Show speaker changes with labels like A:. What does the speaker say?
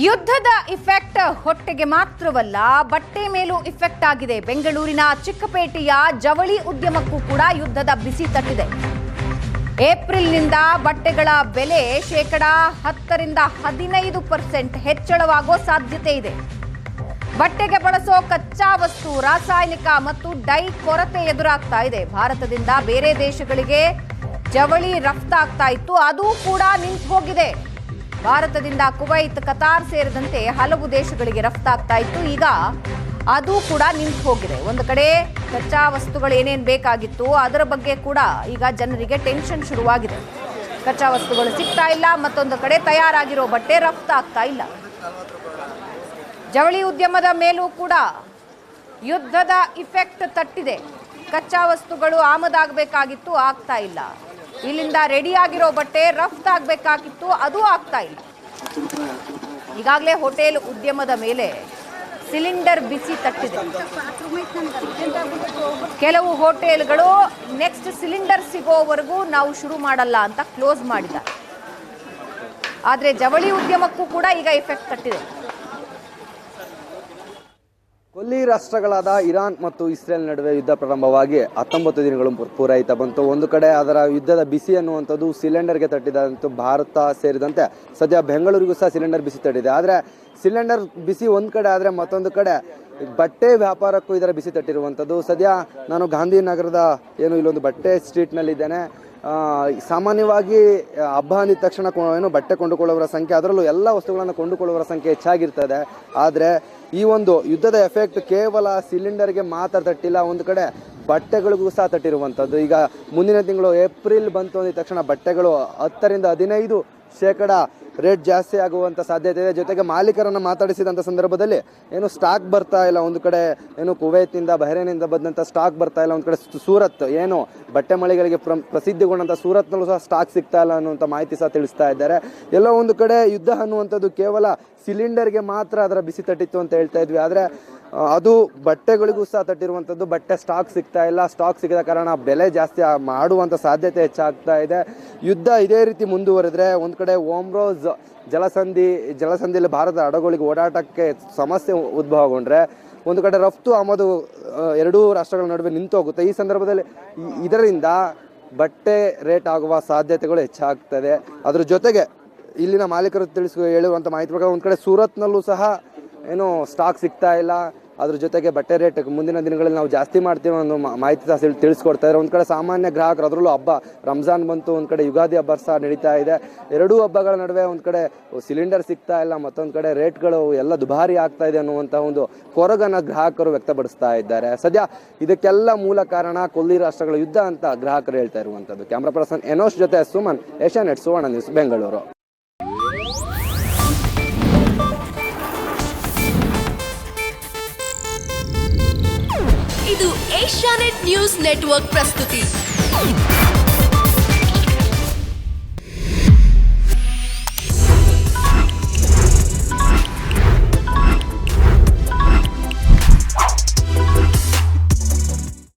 A: ಯುದ್ಧದ ಇಫೆಕ್ಟ್ ಹೊಟ್ಟೆಗೆ ಮಾತ್ರವಲ್ಲ, ಬಟ್ಟೆ ಮೇಲೂ ಇಫೆಕ್ಟ್ ಆಗಿದೆ. ಬೆಂಗಳೂರಿನ ಚಿಕ್ಕಪೇಟೆಯ ಜವಳಿ ಉದ್ಯಮಕ್ಕೂ ಕೂಡ ಯುದ್ಧದ ಬಿಸಿ ತಟ್ಟಿದೆ. ಏಪ್ರಿಲ್ನಿಂದ ಬಟ್ಟೆಗಳ ಬೆಲೆ ಶೇಕಡ 10% ರಿಂದ 15% ಹೆಚ್ಚಳವಾಗೋ ಸಾಧ್ಯತೆ ಇದೆ. ಬಟ್ಟೆಗೆ ಬಳಸೋ ಕಚ್ಚಾ ವಸ್ತು, ರಾಸಾಯನಿಕ ಮತ್ತು ಡೈ ಕೊರತೆ ಎದುರಾಗ್ತಾ ಇದೆ. ಭಾರತದಿಂದ ಬೇರೆ ದೇಶಗಳಿಗೆ ಜವಳಿ ರಫ್ತಾಗ್ತಾ ಇತ್ತು, ಅದು ಕೂಡ ನಿಂತು ಹೋಗಿದೆ. ಭಾರತದಿಂದ ಕುವೈತ್, ಕತಾರ್ ಸೇರಿದಂತೆ ಹಲವು ದೇಶಗಳಿಗೆ ರಫ್ತಾಗ್ತಾ ಇತ್ತು, ಈಗ ಅದು ಕೂಡ ನಿಂತು ಹೋಗಿದೆ. ಒಂದು ಕಡೆ ಕಚ್ಚಾ ವಸ್ತುಗಳು ಏನೇನು ಬೇಕಾಗಿತ್ತು ಅದರ ಬಗ್ಗೆ ಕೂಡ ಈಗ ಜನರಿಗೆ ಟೆನ್ಷನ್ ಶುರುವಾಗಿದೆ. ಕಚ್ಚಾ ವಸ್ತುಗಳು ಸಿಗ್ತಾ ಇಲ್ಲ, ಮತ್ತೊಂದು ಕಡೆ ತಯಾರಾಗಿರೋ ಬಟ್ಟೆ ರಫ್ತಾಗ್ತಾ ಇಲ್ಲ. ಜವಳಿ ಉದ್ಯಮದ ಮೇಲೂ ಕೂಡ ಯುದ್ಧದ ಇಫೆಕ್ಟ್ ತಟ್ಟಿದೆ. ಕಚ್ಚಾ ವಸ್ತುಗಳು ಆಮದಾಗಬೇಕಾಗಿತ್ತು, ಆಗ್ತಾ ಇಲ್ಲ. ಇಲ್ಲಿಂದ ರೆಡಿ ಆಗಿರೋ ಬಟ್ಟೆ ರಫ್ತಾಗಬೇಕಾಗಿತ್ತು, ಅದು ಆಗ್ತಾ ಇಲ್ಲ. ಈಗಾಗಲೇ ಹೋಟೆಲ್ ಉದ್ಯಮದ ಮೇಲೆ ಸಿಲಿಂಡರ್ ಬಿಸಿ ತಟ್ಟಿದೆ. ಕೆಲವು ಹೋಟೆಲ್ಗಳು ನೆಕ್ಸ್ಟ್ ಸಿಲಿಂಡರ್ ಸಿಗೋವರೆಗೂ ನಾವು ಶುರು ಮಾಡಲ್ಲ ಅಂತ ಕ್ಲೋಸ್ ಮಾಡಿದ್ದಾರೆ. ಆದರೆ ಜವಳಿ ಉದ್ಯಮಕ್ಕೂ ಕೂಡ ಈಗ ಇಫೆಕ್ಟ್ ತಟ್ಟಿದೆ.
B: ಕೊಲ್ಲಿ ರಾಷ್ಟ್ರಗಳಾದ ಇರಾನ್ ಮತ್ತು ಇಸ್ರೇಲ್ ನಡುವೆ ಯುದ್ಧ ಪ್ರಾರಂಭವಾಗಿ 19 ದಿನಗಳು ಪೂರೈತಾ ಬಂತು. ಒಂದು ಕಡೆ ಅದರ ಯುದ್ಧದ ಬಿಸಿ ಅನ್ನುವಂಥದ್ದು ಸಿಲಿಂಡರ್ಗೆ ತಟ್ಟಿದಂತು. ಭಾರತ ಸೇರಿದಂತೆ ಸದ್ಯ ಬೆಂಗಳೂರಿಗೂ ಸಹ ಸಿಲಿಂಡರ್ ಬಿಸಿ ತಟ್ಟಿದೆ. ಆದರೆ ಸಿಲಿಂಡರ್ ಬಿಸಿ ಒಂದು ಕಡೆ ಆದರೆ ಮತ್ತೊಂದು ಕಡೆ ಬಟ್ಟೆ ವ್ಯಾಪಾರಕ್ಕೂ ಇದರ ಬಿಸಿ ತಟ್ಟಿರುವಂಥದ್ದು. ಸದ್ಯ ನಾನು ಗಾಂಧಿನಗರದ ಇಲ್ಲೊಂದು ಬಟ್ಟೆ ಸ್ಟ್ರೀಟ್ನಲ್ಲಿದ್ದೇನೆ. ಸಾಮಾನ್ಯವಾಗಿ ಹಬ್ಬ ಅಂದಿದ ತಕ್ಷಣ ಬಟ್ಟೆ ಕೊಂಡುಕೊಳ್ಳುವವರ ಸಂಖ್ಯೆ, ಅದರಲ್ಲೂ ಎಲ್ಲ ವಸ್ತುಗಳನ್ನು ಕೊಂಡುಕೊಳ್ಳುವವರ ಸಂಖ್ಯೆ ಹೆಚ್ಚಾಗಿರ್ತದೆ. ಆದರೆ ಈ ಒಂದು ಯುದ್ಧದ ಎಫೆಕ್ಟ್ ಕೇವಲ ಸಿಲಿಂಡರ್ಗೆ ಮಾತ್ರ ತಟ್ಟಿಲ್ಲ, ಒಂದು ಕಡೆ ಬಟ್ಟೆಗಳಿಗೂ ಸಹ ತಟ್ಟಿರುವಂಥದ್ದು. ಈಗ ಮುಂದಿನ ತಿಂಗಳು ಏಪ್ರಿಲ್ ಬಂತು ಅಂದಿದ ತಕ್ಷಣ ಬಟ್ಟೆಗಳು 10 ರಿಂದ 15% ರೇಟ್ ಜಾಸ್ತಿ ಆಗುವಂಥ ಸಾಧ್ಯತೆ ಇದೆ. ಜೊತೆಗೆ ಮಾಲೀಕರನ್ನು ಮಾತಾಡಿಸಿದಂಥ ಸಂದರ್ಭದಲ್ಲಿ ಸ್ಟಾಕ್ ಬರ್ತಾ ಇಲ್ಲ. ಒಂದು ಕಡೆ ಕುವೈತ್ನಿಂದ, ಬಹರೇನಿಂದ ಬಂದಂಥ ಸ್ಟಾಕ್ ಬರ್ತಾ ಇಲ್ಲ. ಒಂದು ಕಡೆ ಸೂರತ್ ಬಟ್ಟೆ ಮಳಿಗೆಗಳಿಗೆ ಪ್ರಸಿದ್ಧಿಗೊಂಡಂಥ ಸೂರತ್ನಲ್ಲೂ ಸಹ ಸ್ಟಾಕ್ ಸಿಗ್ತಾ ಇಲ್ಲ ಅನ್ನುವಂಥ ಮಾಹಿತಿ ಸಹ ತಿಳಿಸ್ತಾ ಇದ್ದಾರೆ. ಎಲ್ಲ ಒಂದು ಕಡೆ ಯುದ್ಧ ಅನ್ನುವಂಥದ್ದು ಕೇವಲ ಸಿಲಿಂಡರ್ಗೆ ಮಾತ್ರ ಅದರ ಬಿಸಿ ತಟ್ಟಿತ್ತು ಅಂತ ಹೇಳ್ತಾ ಇದ್ವಿ, ಆದರೆ ಅದು ಬಟ್ಟೆಗಳಿಗೂ ಸಹ ತಟ್ಟಿರುವಂಥದ್ದು. ಬಟ್ಟೆ ಸ್ಟಾಕ್ ಸಿಗ್ತಾ ಇಲ್ಲ. ಸ್ಟಾಕ್ ಸಿಗದ ಕಾರಣ ಬೆಲೆ ಜಾಸ್ತಿ ಮಾಡುವಂಥ ಸಾಧ್ಯತೆ ಹೆಚ್ಚಾಗ್ತಾ ಇದೆ. ಯುದ್ಧ ಇದೇ ರೀತಿ ಮುಂದುವರೆದ್ರೆ ಒಂದು ಕಡೆ ಓಮ್ರೋಸ್ ಜಲಸಂಧಿಯಲ್ಲಿ ಭಾರತದ ಹಡಗುಗಳಿಗೆ ಓಡಾಟಕ್ಕೆ ಸಮಸ್ಯೆ ಉದ್ಭವಗೊಂಡ್ರೆ ಒಂದು ಕಡೆ ರಫ್ತು ಆಮದು ಎರಡೂ ರಾಷ್ಟ್ರಗಳ ನಡುವೆ ನಿಂತು ಹೋಗುತ್ತೆ. ಈ ಸಂದರ್ಭದಲ್ಲಿ ಇದರಿಂದ ಬಟ್ಟೆ ರೇಟ್ ಆಗುವ ಸಾಧ್ಯತೆಗಳು ಹೆಚ್ಚಾಗ್ತದೆ. ಅದ್ರ ಜೊತೆಗೆ ಇಲ್ಲಿನ ಮಾಲೀಕರು ಹೇಳುವಂಥ ಮಾಹಿತಿ ಪ್ರಕಾರ ಒಂದು ಕಡೆ ಸೂರತ್ನಲ್ಲೂ ಸಹ ಸ್ಟಾಕ್ ಸಿಗ್ತಾ ಇಲ್ಲ. ಅದ್ರ ಜೊತೆಗೆ ಬಟ್ಟೆ ರೇಟ್ ಮುಂದಿನ ದಿನಗಳಲ್ಲಿ ನಾವು ಜಾಸ್ತಿ ಮಾಡ್ತೀವಿ ಅನ್ನೋ ಮಾಹಿತಿ ಸಹ ತಿಳಿಸ್ಕೊಡ್ತಾ ಇದ್ದಾರೆ. ಒಂದು ಕಡೆ ಸಾಮಾನ್ಯ ಗ್ರಾಹಕರು, ಅದರಲ್ಲೂ ಹಬ್ಬ ರಂಜಾನ್ ಬಂತು, ಒಂದು ಕಡೆ ಯುಗಾದಿ ಹಬ್ಬ ಸಹ ನಡೀತಾ ಇದೆ. ಎರಡೂ ಹಬ್ಬಗಳ ನಡುವೆ ಒಂದು ಕಡೆ ಸಿಲಿಂಡರ್ ಸಿಗ್ತಾ ಇಲ್ಲ, ಮತ್ತೊಂದು ಕಡೆ ರೇಟ್ಗಳು ಎಲ್ಲ ದುಬಾರಿ ಆಗ್ತಾ ಇದೆ ಅನ್ನುವಂಥ ಒಂದು ಕೊರಗನ್ನು ಗ್ರಾಹಕರು ವ್ಯಕ್ತಪಡಿಸ್ತಾ ಇದ್ದಾರೆ. ಸದ್ಯ ಇದಕ್ಕೆಲ್ಲ ಮೂಲ ಕಾರಣ ಕೊಲ್ಲಿ ರಾಷ್ಟ್ರಗಳ ಯುದ್ಧ ಅಂತ ಗ್ರಾಹಕರು ಹೇಳ್ತಾ ಇರುವಂಥದ್ದು. ಕ್ಯಾಮ್ರಾ ಪರ್ಸನ್ ಎನೋಶ್ ಜೊತೆ ಸುಮನ್, ಏಷ್ಯಾನೆಟ್ ಸುವರ್ಣ ನ್ಯೂಸ್, ಬೆಂಗಳೂರು.
C: ಇದು ಏಷ್ಯಾನೆಟ್ ನ್ಯೂಸ್ ನೆಟ್ವರ್ಕ್ ಪ್ರಸ್ತುತಿ.